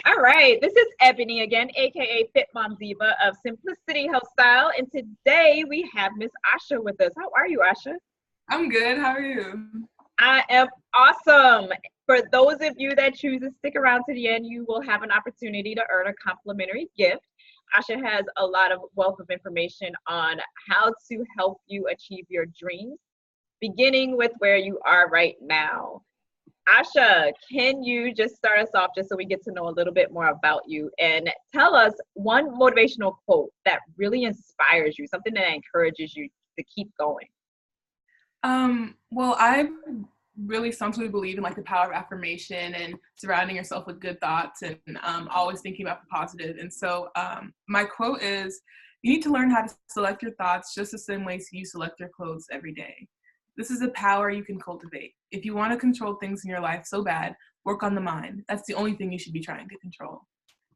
All right, this is Ebonie again, a.k.a. Fit Mom Diva of Simplicity Health Style. And today we have Miss Asha with us. How are you, Asha? I'm good. How are you? I am awesome. For those of you that choose to stick around to the end, you will have an opportunity to earn a complimentary gift. Asha has a lot of wealth of information on how to help you achieve your dreams, beginning with where you are right now. Asha, can you just start us off just so we get to know a little bit more about you and tell us one motivational quote that really inspires you, something that encourages you to keep going? Well, I really strongly believe in like the power of affirmation and surrounding yourself with good thoughts and always thinking about the positive. And so my quote is, you need to learn how to select your thoughts just the same way you select your clothes every day. This is a power you can cultivate. If you want to control things in your life so bad, work on the mind. That's the only thing you should be trying to control.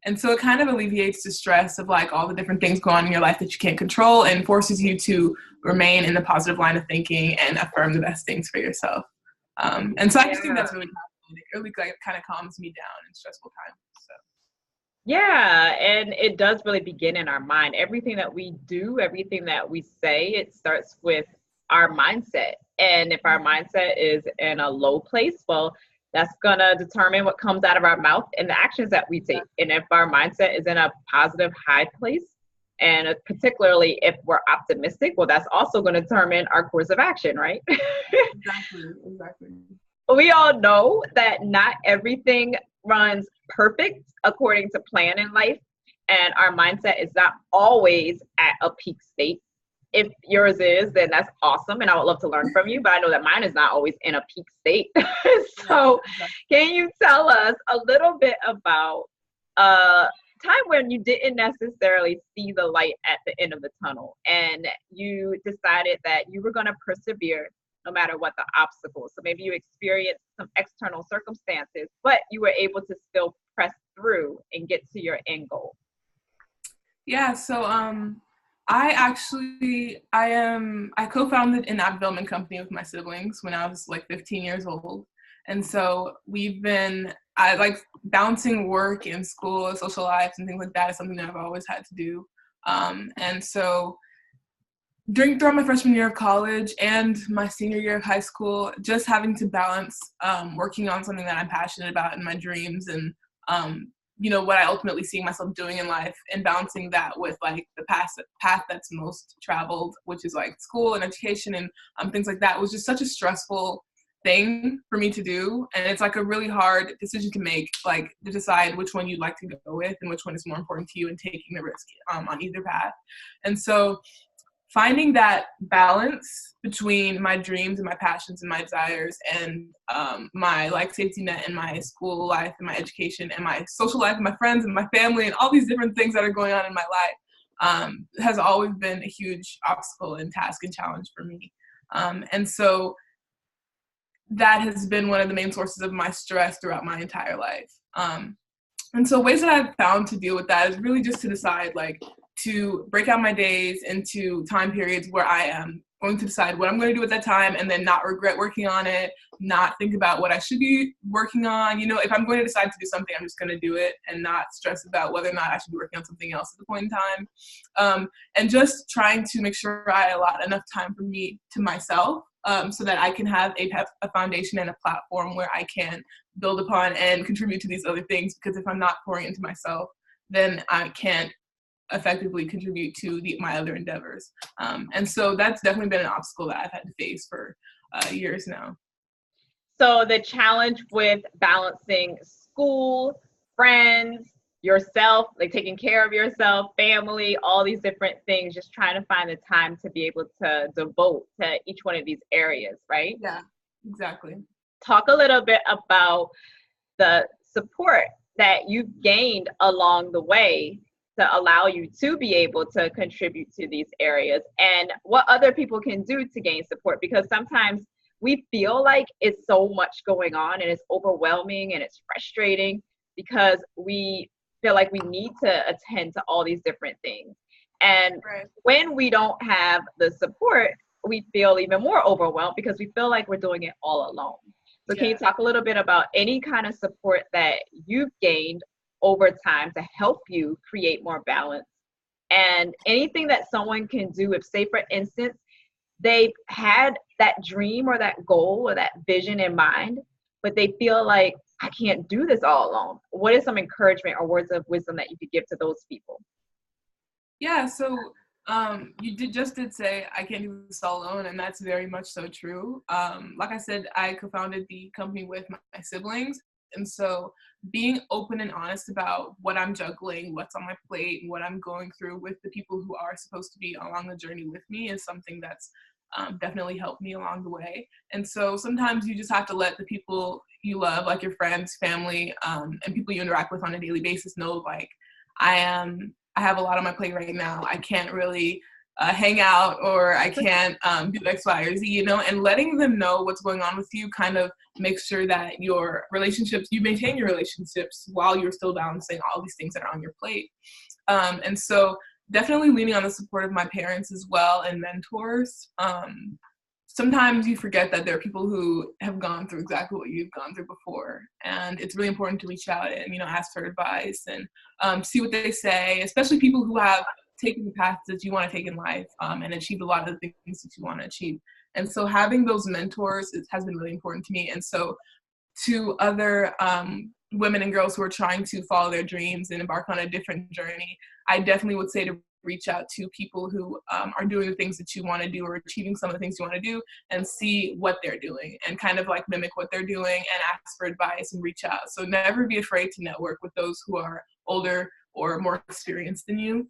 And so it kind of alleviates the stress of like all the different things going on in your life that you can't control and forces you to remain in the positive line of thinking and affirm the best things for yourself. And so I just think that's really powerful. It really like, kind of calms me down in stressful times. So. Yeah, and it does really begin in our mind. Everything that we do, everything that we say, it starts with our mindset. And if our mindset is in a low place, well, that's going to determine what comes out of our mouth and the actions that we take. And if our mindset is in a positive high place, and particularly if we're optimistic, well, that's also going to determine our course of action, right? Exactly. We all know that not everything runs perfect according to plan in life, and our mindset is not always at a peak state. If yours is, then that's awesome, and I would love to learn from you, but I know that mine is not always in a peak state. So can you tell us a little bit about a time when you didn't necessarily see the light at the end of the tunnel and you decided that you were going to persevere no matter what the obstacles? So maybe you experienced some external circumstances, but you were able to still press through and get to your end goal. Yeah, so I co-founded an app development company with my siblings when I was like 15 years old. And so I like balancing work and school, social lives and things like that is something that I've always had to do. And so throughout my freshman year of college and my senior year of high school, just having to balance working on something that I'm passionate about in my dreams and what I ultimately see myself doing in life and balancing that with like the path that's most traveled, which is like school and education and things like that, was just such a stressful thing for me to do. And it's like a really hard decision to make, like to decide which one you'd like to go with and which one is more important to you and taking the risk on either path. And so finding that balance between my dreams and my passions and my desires and my like safety net and my school life and my education and my social life and my friends and my family and all these different things that are going on in my life has always been a huge obstacle and task and challenge for me. And so that has been one of the main sources of my stress throughout my entire life. And so ways that I've found to deal with that is really just to decide like to break out my days into time periods where I am going to decide what I'm going to do at that time and then not regret working on it, not think about what I should be working on. If I'm going to decide to do something, I'm just going to do it and not stress about whether or not I should be working on something else at the point in time. And just trying to make sure I allot enough time for me to myself so that I can have a foundation and a platform where I can build upon and contribute to these other things. Because if I'm not pouring into myself, then I can't effectively contribute to my other endeavors. And so that's definitely been an obstacle that I've had to face for years now. So the challenge with balancing school, friends, yourself, like taking care of yourself, family, all these different things, just trying to find the time to be able to devote to each one of these areas, right? Yeah, exactly. Talk a little bit about the support that you've gained along the way to allow you to be able to contribute to these areas and what other people can do to gain support, because sometimes we feel like it's so much going on and it's overwhelming and it's frustrating because we feel like we need to attend to all these different things. And when we don't have the support, we feel even more overwhelmed because we feel like we're doing it all alone. So can you talk a little bit about any kind of support that you've gained over time to help you create more balance. And anything that someone can do, if say for instance, they've had that dream or that goal or that vision in mind, but they feel like, I can't do this all alone. What is some encouragement or words of wisdom that you could give to those people? Yeah, so you did say I can't do this all alone, and that's very much so true. Like I said, I co-founded the company with my siblings, and so being open and honest about what I'm juggling, what's on my plate, and what I'm going through with the people who are supposed to be along the journey with me is something that's definitely helped me along the way. And so sometimes you just have to let the people you love, like your friends, family, and people you interact with on a daily basis know, like, I have a lot on my plate right now. I can't really hang out, or I can't do X, Y, or Z, and letting them know what's going on with you kind of makes sure that you maintain your relationships while you're still balancing all these things that are on your plate. And so definitely leaning on the support of my parents as well and mentors. Sometimes you forget that there are people who have gone through exactly what you've gone through before. And it's really important to reach out and, ask for advice and see what they say, especially people who have taken the path that you want to take in life and achieved a lot of the things that you want to achieve. And so having those mentors has been really important to me. And so to other women and girls who are trying to follow their dreams and embark on a different journey, I definitely would say to reach out to people who are doing the things that you want to do or achieving some of the things you want to do, and see what they're doing and kind of like mimic what they're doing and ask for advice and reach out. So never be afraid to network with those who are older or more experienced than you.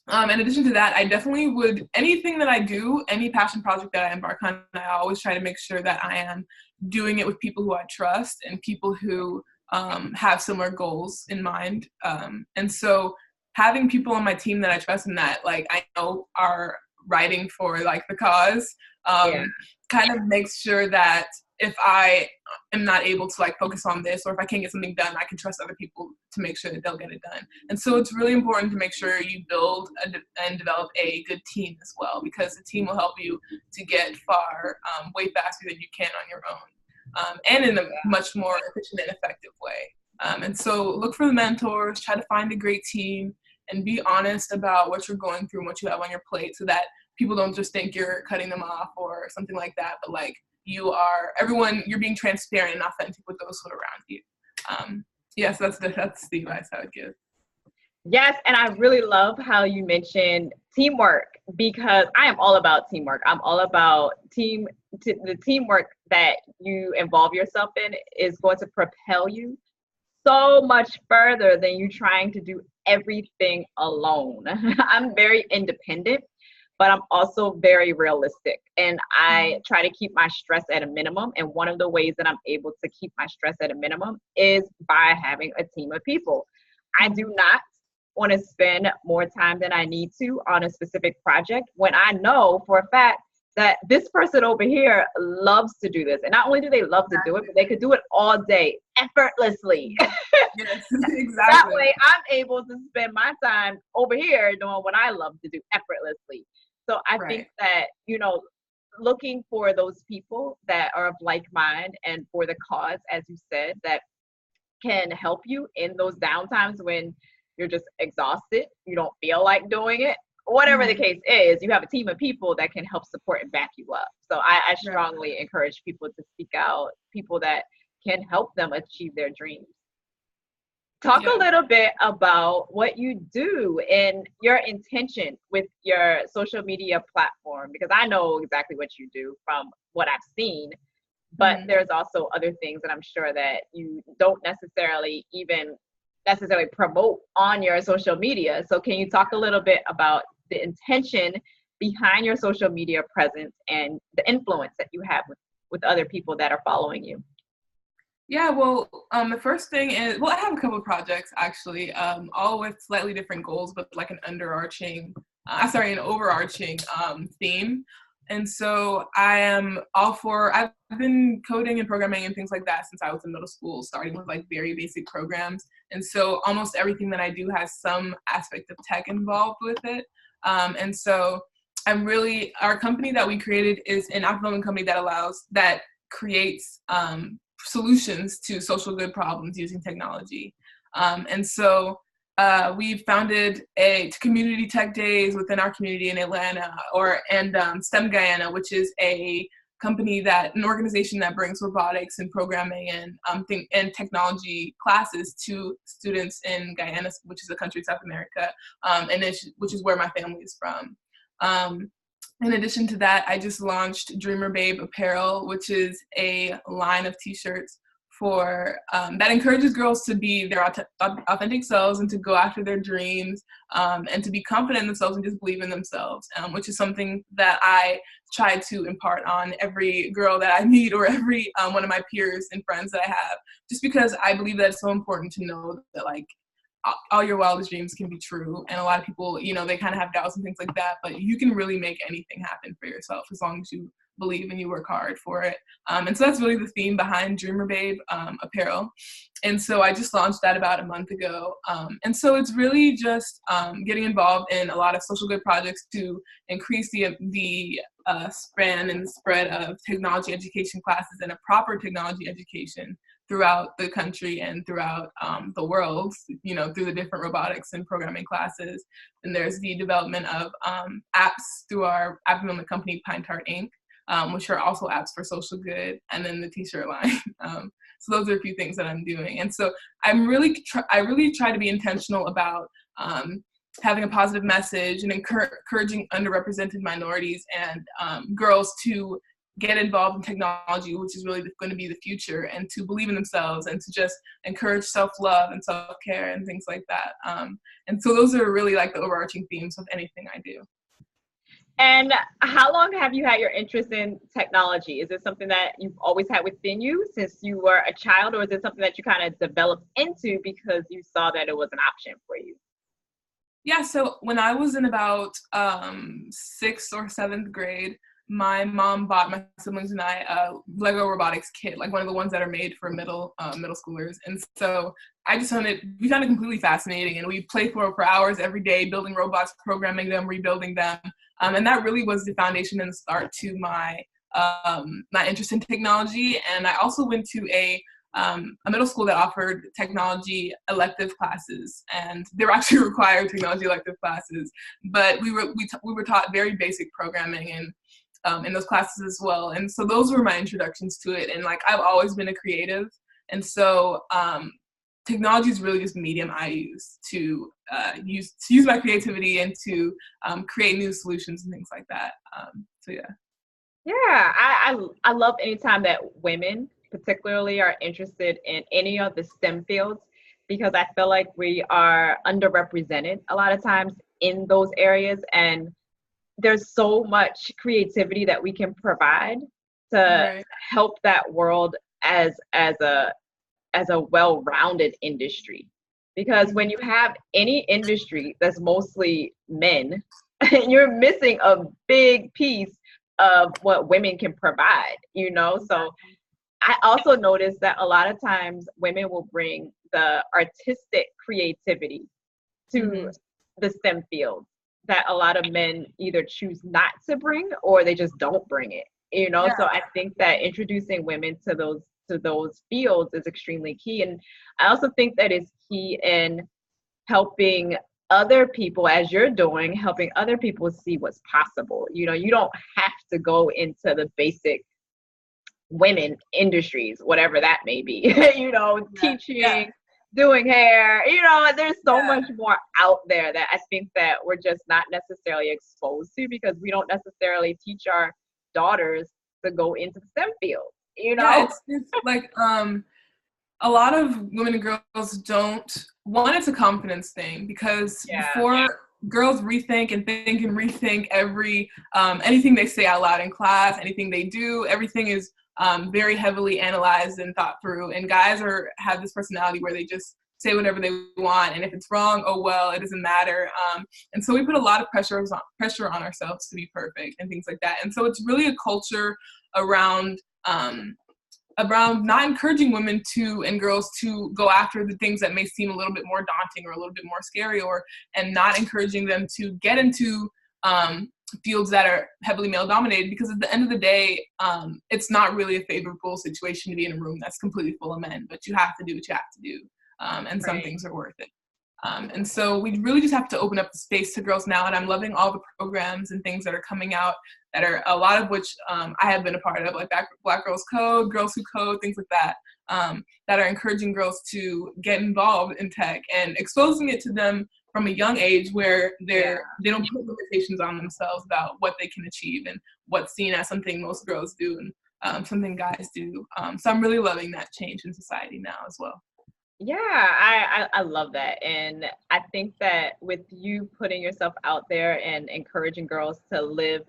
In addition to that, I definitely would, anything that I do, any passion project that I embark on, I always try to make sure that I am doing it with people who I trust and people who have similar goals in mind. And so having people on my team that I trust and that like I know are writing for like the cause kind of makes sure that if I am not able to like focus on this, or if I can't get something done, I can trust other people to make sure that they'll get it done. And so it's really important to make sure you build and develop a good team as well, because the team will help you to get far way faster than you can on your own, and in a much more efficient and effective way. And so look for the mentors, try to find a great team, and be honest about what you're going through and what you have on your plate, so that people don't just think you're cutting them off or something like that, but like you're being transparent and authentic with those who are around you. Yes, that's the advice I would give. Yes, and I really love how you mentioned teamwork, because I am all about teamwork. I'm all about the teamwork that you involve yourself in is going to propel you so much further than you trying to do everything alone. I'm very independent, but I'm also very realistic, and I try to keep my stress at a minimum. And one of the ways that I'm able to keep my stress at a minimum is by having a team of people. I do not want to spend more time than I need to on a specific project when I know for a fact that this person over here loves to do this. And not only do they love to do it, but they could do it all day effortlessly. Yes, exactly. That way I'm able to spend my time over here doing what I love to do effortlessly. So I think that, looking for those people that are of like mind and for the cause, as you said, that can help you in those downtimes when you're just exhausted, you don't feel like doing it, whatever the case is, you have a team of people that can help support and back you up. So I strongly encourage people to seek out people that can help them achieve their dreams. Talk a little bit about what you do and your intention with your social media platform, because I know exactly what you do from what I've seen, but there's also other things that I'm sure that you don't necessarily promote on your social media. So can you talk a little bit about the intention behind your social media presence and the influence that you have with other people that are following you? Yeah, well, the first thing is, I have a couple of projects actually, all with slightly different goals, but like an overarching theme. And so I've been coding and programming and things like that since I was in middle school, starting with like very basic programs. And so almost everything that I do has some aspect of tech involved with it. And so our company that we created is an app development company that creates solutions to social good problems using technology. And so we founded a community tech days within our community in Atlanta, and STEM Guyana, which is an organization that brings robotics and programming and technology classes to students in Guyana, which is a country in South America, which is where my family is from. In addition to that, I just launched Dreamer Babe Apparel, which is a line of t-shirts that encourages girls to be their authentic selves and to go after their dreams, and to be confident in themselves and just believe in themselves, which is something that I try to impart on every girl that I meet or every one of my peers and friends that I have, just because I believe that it's so important to know that, like, all your wildest dreams can be true. And a lot of people, they kind of have doubts and things like that, but you can really make anything happen for yourself as long as you believe and you work hard for it. And so that's really the theme behind Dreamer Babe Apparel. And so I just launched that about a month ago. And so it's really just getting involved in a lot of social good projects to increase the span and spread of technology education classes and a proper technology education throughout the country and throughout the world, through the different robotics and programming classes. And there's the development of apps through our app development company, Pine Tart Inc., which are also apps for social good, and then the t-shirt line. So those are a few things that I'm doing. And so I really try to be intentional about having a positive message and encouraging underrepresented minorities and girls to get involved in technology, which is really going to be the future, and to believe in themselves and to just encourage self-love and self-care and things like that. And so those are really like the overarching themes of anything I do. And how long have you had your interest in technology? Is it something that you've always had within you since you were a child, or is it something that you kind of developed into because you saw that it was an option for you? Yeah, so when I was in about 6th or 7th grade, my mom bought my siblings and I a Lego robotics kit, like one of the ones that are made for middle schoolers. And so we found it completely fascinating, and we played for hours every day, building robots, programming them, rebuilding them. And that really was the foundation and the start to my interest in technology. And I also went to a middle school that offered technology elective classes, and they were actually required technology elective classes, but we were taught very basic programming and in those classes as well. And so those were my introductions to it. And like, I've always been a creative. And so technology is really just a medium I use to use my creativity and to create new solutions and things like that. So yeah. Yeah, I love anytime that women particularly are interested in any of the STEM fields, because I feel like we are underrepresented a lot of times in those areas, and there's so much creativity that we can provide to help that world as a well-rounded industry. Because when you have any industry that's mostly men, you're missing a big piece of what women can provide, So I also noticed that a lot of times women will bring the artistic creativity to the STEM field that a lot of men either choose not to bring or they just don't bring it, Yeah. So I think that introducing women to those fields is extremely key. And I also think that it's key in helping other people, as you're doing, helping other people see what's possible. You don't have to go into the basic women industries, whatever that may be, teaching, doing hair, there's so much more out there that I think that we're just not necessarily exposed to, because we don't necessarily teach our daughters to go into the STEM field, Yeah, it's like a lot of women and girls don't want. It's a confidence thing, because before girls rethink and think and rethink every anything they say out loud in class, anything they do, everything is very heavily analyzed and thought through. And guys have this personality where they just say whatever they want, and if it's wrong, oh well, it doesn't matter. And so we put a lot of pressure on ourselves to be perfect and things like that. And so it's really a culture around not encouraging women and girls to go after the things that may seem a little bit more daunting or a little bit more scary, and not encouraging them to get into fields that are heavily male dominated, because at the end of the day, it's not really a favorable situation to be in a room that's completely full of men, but you have to do what you have to do. And some things are worth it. And so we really just have to open up the space to girls now. And I'm loving all the programs and things that are coming out, that are a lot of which I have been a part of, like Black Girls Code, Girls Who Code, things like that, that are encouraging girls to get involved in tech and exposing it to them from a young age, where they don't put limitations on themselves about what they can achieve and what's seen as something most girls do and something guys do. So I'm really loving that change in society now as well. Yeah, I love that. And I think that with you putting yourself out there and encouraging girls to live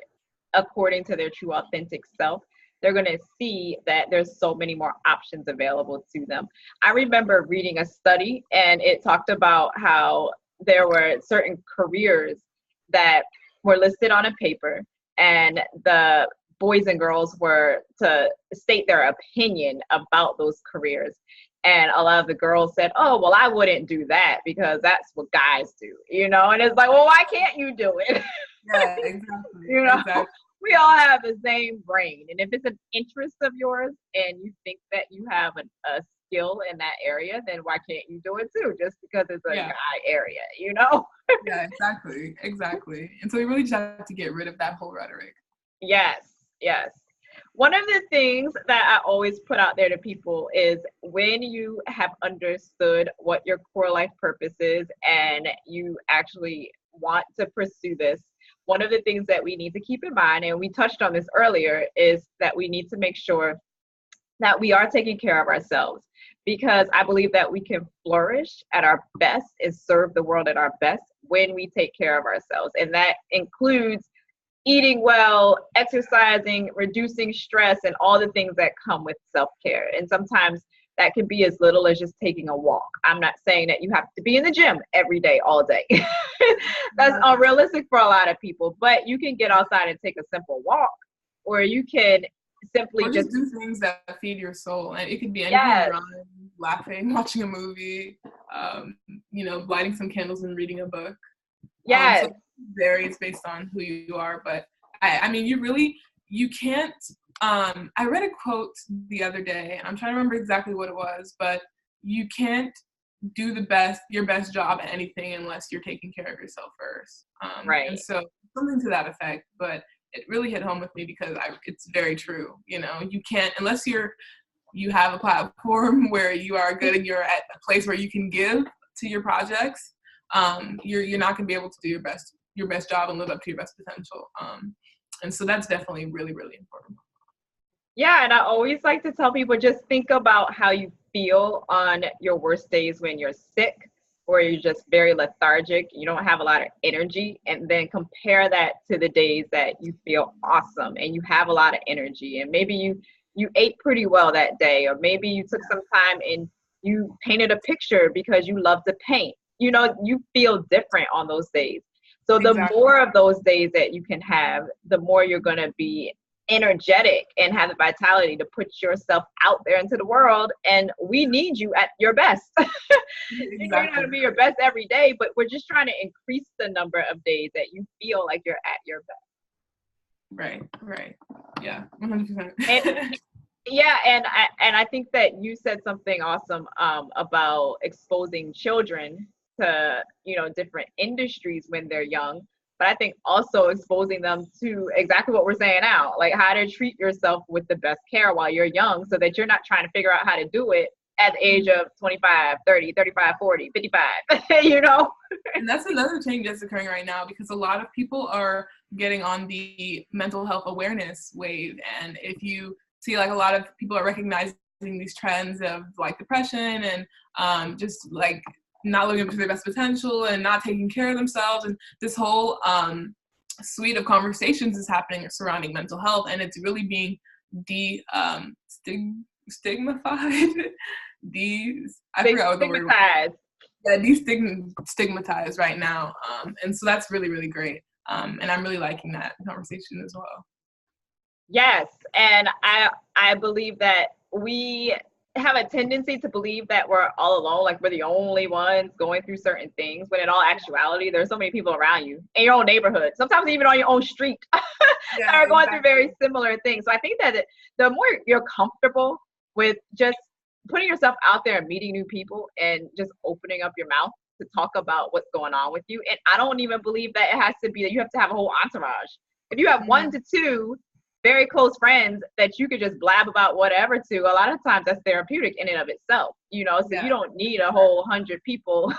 according to their true authentic self, they're going to see that there's so many more options available to them. I remember reading a study, and it talked about how there were certain careers that were listed on a paper, and the boys and girls were to state their opinion about those careers. And a lot of the girls said, oh, well, I wouldn't do that because that's what guys do, you know? And it's like, well, why can't you do it? Yeah, exactly. You know, exactly. We all have the same brain. And if it's an interest of yours and you think that you have a skill in that area, then why can't you do it too? Just because it's a guy area, you know? Yeah, exactly. And so we really just have to get rid of that whole rhetoric. Yes. One of the things that I always put out there to people is, when you have understood what your core life purpose is and you actually want to pursue this, one of the things that we need to keep in mind, and we touched on this earlier, is that we need to make sure that we are taking care of ourselves, because I believe that we can flourish at our best and serve the world at our best when we take care of ourselves. And that includes eating well, exercising, reducing stress, and all the things that come with self-care. And sometimes that can be as little as just taking a walk. I'm not saying that you have to be in the gym every day, all day. That's unrealistic for a lot of people, but you can get outside and take a simple walk, or you can simply just do things that feed your soul. And it could be anything, running, laughing, watching a movie, lighting some candles and reading a book. Yes. So it varies based on who you are, but I mean, you can't, I read a quote the other day, and I'm trying to remember exactly what it was, but you can't do your best job at anything unless you're taking care of yourself first. Right. And so something to that effect, but it really hit home with me because it's very true. You know, you can't, unless you have a platform where you are good and you're at a place where you can give to your projects, you're not going to be able to do your best job and live up to your best potential. And so that's definitely really, really important. Yeah, and I always like to tell people, just think about how you feel on your worst days when you're sick or you're just very lethargic, you don't have a lot of energy, and then compare that to the days that you feel awesome and you have a lot of energy, and maybe you ate pretty well that day, or maybe you took some time and you painted a picture because you love to paint. You know, you feel different on those days. So the more of those days that you can have, the more you're going to be energetic and have the vitality to put yourself out there into the world. And we need you at your best. You don't have to be your best every day, but we're just trying to increase the number of days that you feel like you're at your best. Right. Yeah, 100%. And I think that you said something awesome about exposing children to, different industries when they're young. But I think also exposing them to exactly what we're saying now, like how to treat yourself with the best care while you're young, so that you're not trying to figure out how to do it at the age of 25, 30, 35, 40, 55, And that's another change that's occurring right now, because a lot of people are getting on the mental health awareness wave. And if you see, like, a lot of people are recognizing these trends of like depression and just like not living up to their best potential and not taking care of themselves. And this whole suite of conversations is happening surrounding mental health, and it's really being stigmatized. Destigmatized right now. And so that's really, really great. And I'm really liking that conversation as well. Yes. And I believe that we have a tendency to believe that we're all alone, like we're the only ones going through certain things, when in all actuality, there's so many people around you in your own neighborhood, sometimes even on your own street, that are going through very similar things. So I think that the more you're comfortable with just putting yourself out there and meeting new people and just opening up your mouth to talk about what's going on with you. And I don't even believe that it has to be that you have to have a whole entourage. If you have 1 to 2 very close friends that you could just blab about whatever to, a lot of times that's therapeutic in and of itself, you know. So you don't need a whole 100 people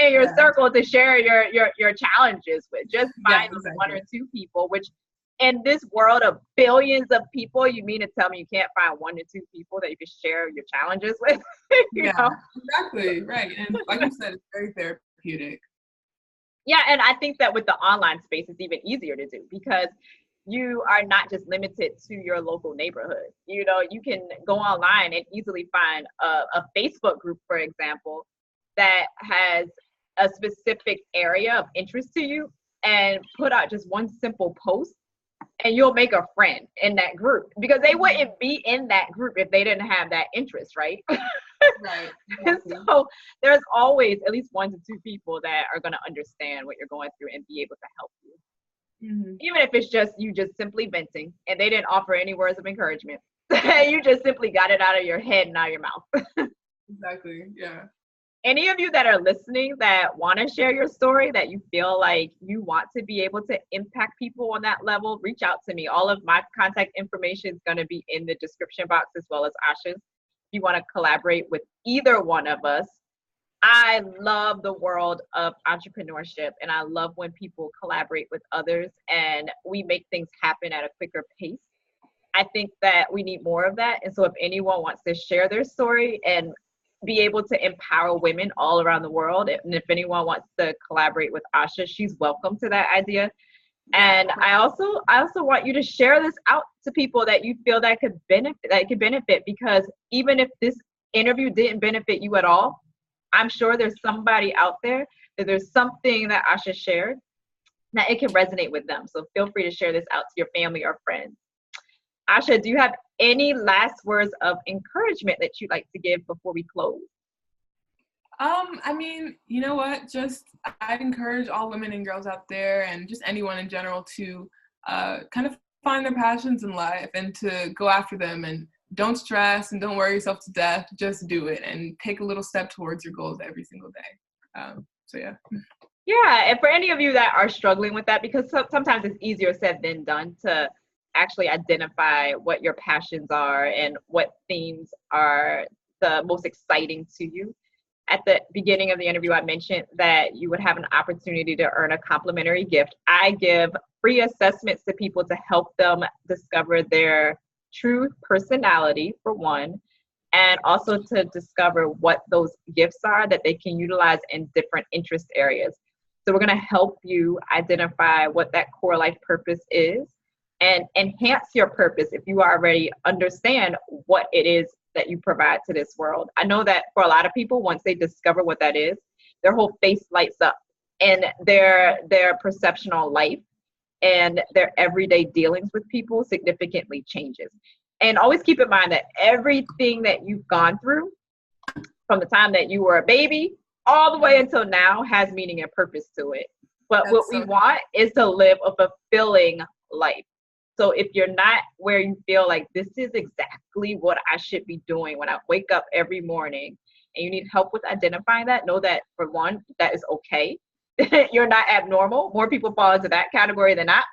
in your circle to share your challenges with. Just find 1 or 2 people, which in this world of billions of people, you mean to tell me you can't find 1 to 2 people that you can share your challenges with? you know? Exactly, right. And like you said, it's very therapeutic. Yeah, and I think that with the online space, it's even easier to do because you are not just limited to your local neighborhood. You know, you can go online and easily find a Facebook group, for example, that has a specific area of interest to you and put out just one simple post, and you'll make a friend in that group because they wouldn't be in that group if they didn't have that interest, right? Right. Exactly. So there's always at least 1 to 2 people that are going to understand what you're going through and be able to help you. Even if it's just you just simply venting and they didn't offer any words of encouragement. You just simply got it out of your head and out of your mouth. Exactly. Yeah. Any of you that are listening that want to share your story, that you feel like you want to be able to impact people on that level, reach out to me. All of my contact information is going to be in the description box as well as Asha's. If you want to collaborate with either one of us, I love the world of entrepreneurship, and I love when people collaborate with others and we make things happen at a quicker pace. I think that we need more of that. And so if anyone wants to share their story and be able to empower women all around the world, and if anyone wants to collaborate with Asha, she's welcome to that idea. And I also want you to share this out to people that you feel that could benefit, because even if this interview didn't benefit you at all, I'm sure there's somebody out there that there's something that Asha shared that it can resonate with them. So feel free to share this out to your family or friends. Asha, do you have any last words of encouragement that you'd like to give before we close? I mean, you know what? I'd encourage all women and girls out there and just anyone in general to kind of find their passions in life and to go after them, and don't stress and don't worry yourself to death. Just do it and take a little step towards your goals every single day. So yeah. Yeah, and for any of you that are struggling with that, because sometimes it's easier said than done to actually identify what your passions are and what themes are the most exciting to you. At the beginning of the interview, I mentioned that you would have an opportunity to earn a complimentary gift. I give free assessments to people to help them discover their true personality, for one, and also to discover what those gifts are that they can utilize in different interest areas. So we're going to help you identify what that core life purpose is and enhance your purpose if you already understand what it is that you provide to this world. I know that for a lot of people, once they discover what that is, their whole face lights up and their perception on life and their everyday dealings with people significantly changes. And always keep in mind that everything that you've gone through from the time that you were a baby all the way until now has meaning and purpose to it. But what we want is to live a fulfilling life. So if you're not where you feel like this is exactly what I should be doing when I wake up every morning, and you need help with identifying that, know that, for one, that is okay. You're not abnormal. More people fall into that category than not.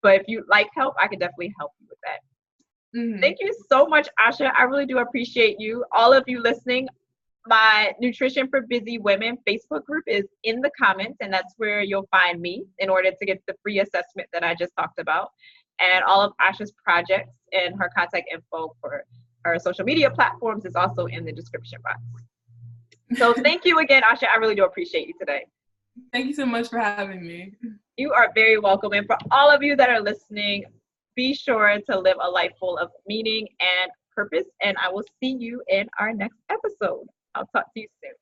But if you like help, I can definitely help you with that. Mm-hmm. Thank you so much, Asha. I really do appreciate you. All of you listening, my Nutrition for Busy Women Facebook group is in the comments, and that's where you'll find me in order to get the free assessment that I just talked about. And all of Asha's projects and her contact info for her social media platforms is also in the description box. So thank you again, Asha. I really do appreciate you today. Thank you so much for having me. You are very welcome. And for all of you that are listening, be sure to live a life full of meaning and purpose. And I will see you in our next episode. I'll talk to you soon.